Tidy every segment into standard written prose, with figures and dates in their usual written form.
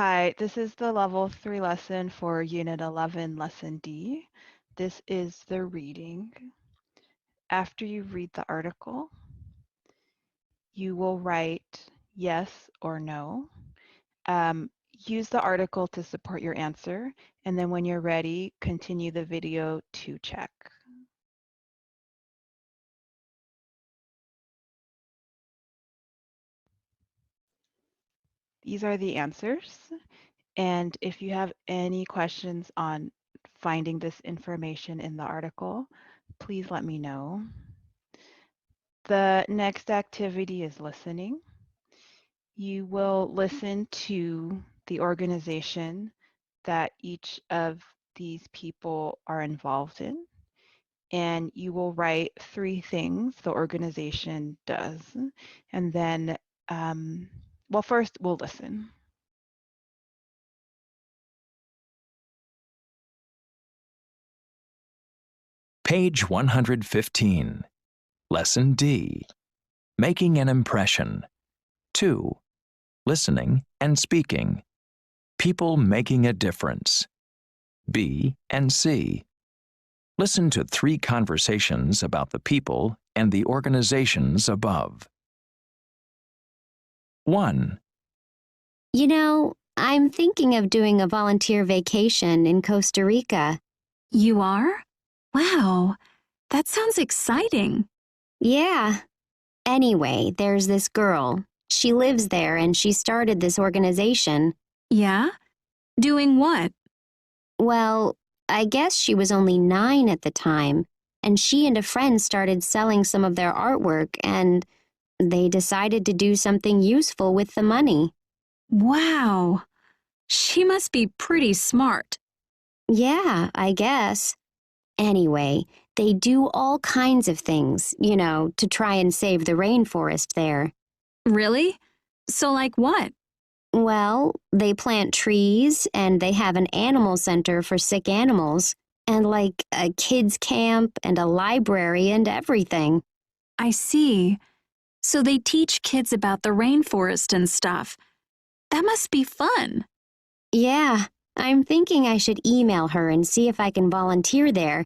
Hi, this is the Level 3 lesson for Unit 11, Lesson D. This is the reading. After you read the article, you will write yes or no. Use the article to support your answer, and then when you're ready, continue the video to check. These are the answers, and if you have any questions on finding this information in the article, please let me know. The next activity is listening. You will listen to the organization that each of these people are involved in, and you will write 3 things the organization does. And then, well, first we'll listen. Page 115. Lesson D. Making an impression. 2. Listening and speaking. People making a difference. B and C. Listen to 3 conversations about the people and the organizations above. 1. You know, I'm thinking of doing a volunteer vacation in Costa Rica. You are? Wow, that sounds exciting. Yeah. Anyway, there's this girl. She lives there and she started this organization. Yeah? Doing what? Well, I guess she was only 9 at the time, and she and a friend started selling some of their artwork, and they decided to do something useful with the money. Wow, she must be pretty smart. Yeah, I guess. Anyway, they do all kinds of things, to try and save the rainforest there. Really? So like what? Well, they plant trees, and they have an animal center for sick animals, and like a kids' camp and a library and everything. I see. So they teach kids about the rainforest and stuff. That must be fun. Yeah, I'm thinking I should email her and see if I can volunteer there.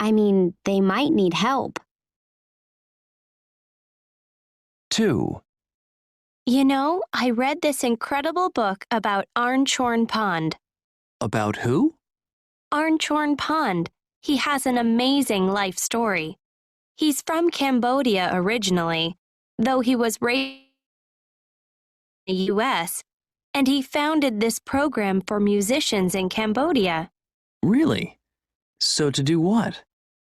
I mean, they might need help. 2. I read this incredible book about Arnchorn Pond. About who? Arnchorn Pond. He has an amazing life story. He's from Cambodia originally, though he was raised in the U.S., and he founded this program for musicians in Cambodia. Really? So to do what?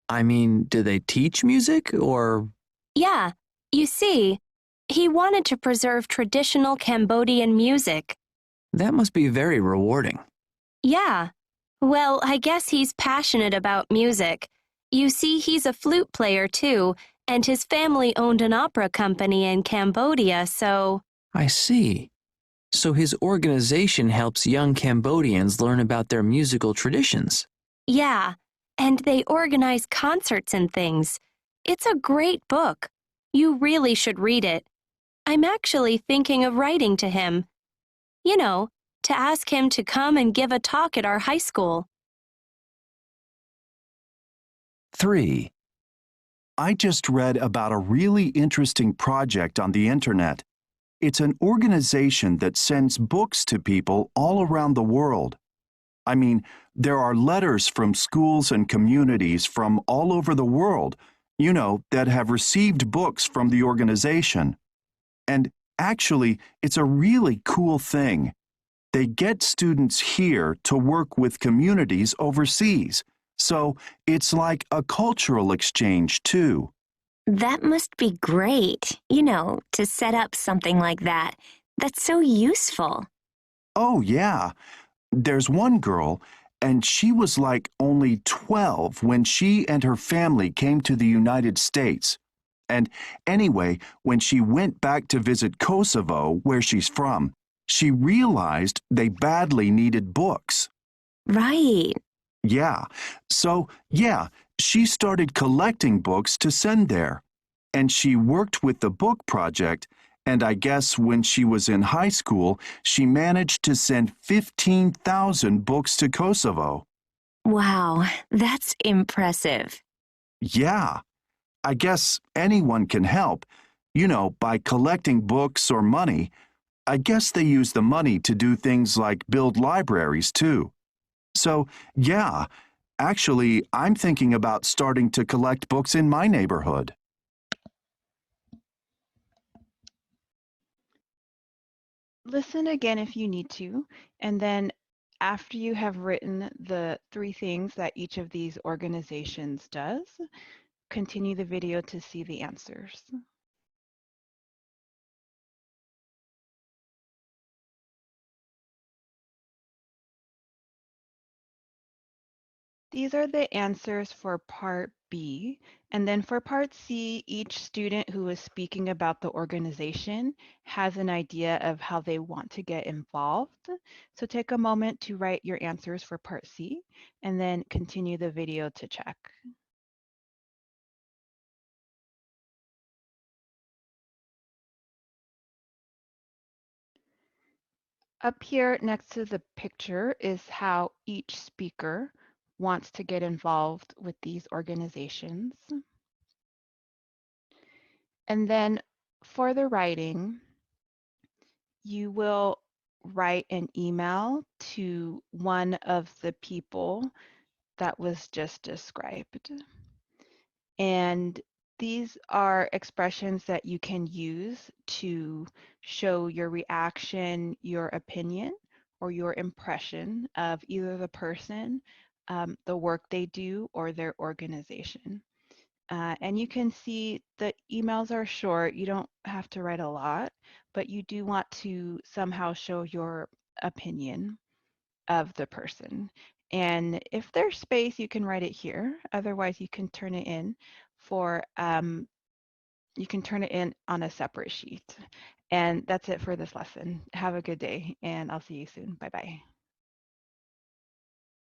I mean, do they teach music or? Yeah, you see, he wanted to preserve traditional Cambodian music. That must be very rewarding. Yeah. Well, I guess he's passionate about music. You see, he's a flute player too, and his family owned an opera company in Cambodia, so… I see. So his organization helps young Cambodians learn about their musical traditions. Yeah, and they organize concerts and things. It's a great book. You really should read it. I'm actually thinking of writing to him. To ask him to come and give a talk at our high school. 3. I just read about a really interesting project on the internet. It's an organization that sends books to people all around the world. I mean, there are letters from schools and communities from all over the world, that have received books from the organization. And actually, it's a really cool thing. They get students here to work with communities overseas. So it's like a cultural exchange, too. That must be great, to set up something like that. That's so useful. Oh, yeah. There's one girl, and she was like only 12 when she and her family came to the United States. And anyway, when she went back to visit Kosovo, where she's from, she realized they badly needed books. Right. Yeah. So, she started collecting books to send there. And she worked with the book project, And I guess when she was in high school, she managed to send 15,000 books to Kosovo. Wow, that's impressive. Yeah, I guess anyone can help, by collecting books or money. I guess they use the money to do things like build libraries too. So, yeah, actually, I'm thinking about starting to collect books in my neighborhood. Listen again if you need to, and then after you have written the 3 things that each of these organizations does, continue the video to see the answers. These are the answers for part B. And then for part C, each student who is speaking about the organization has an idea of how they want to get involved. So take a moment to write your answers for part C and then continue the video to check. Up here next to the picture is how each speaker wants to get involved with these organizations. And then for the writing, you will write an email to one of the people that was just described. And these are expressions that you can use to show your reaction, your opinion, or your impression of either the person, the work they do, or their organization. And you can see the emails are short. You don't have to write a lot, but you do want to somehow show your opinion of the person. And if there's space, you can write it here. Otherwise, you can turn it in for, you can turn it in on a separate sheet. And that's it for this lesson. Have a good day, and I'll see you soon. Bye-bye.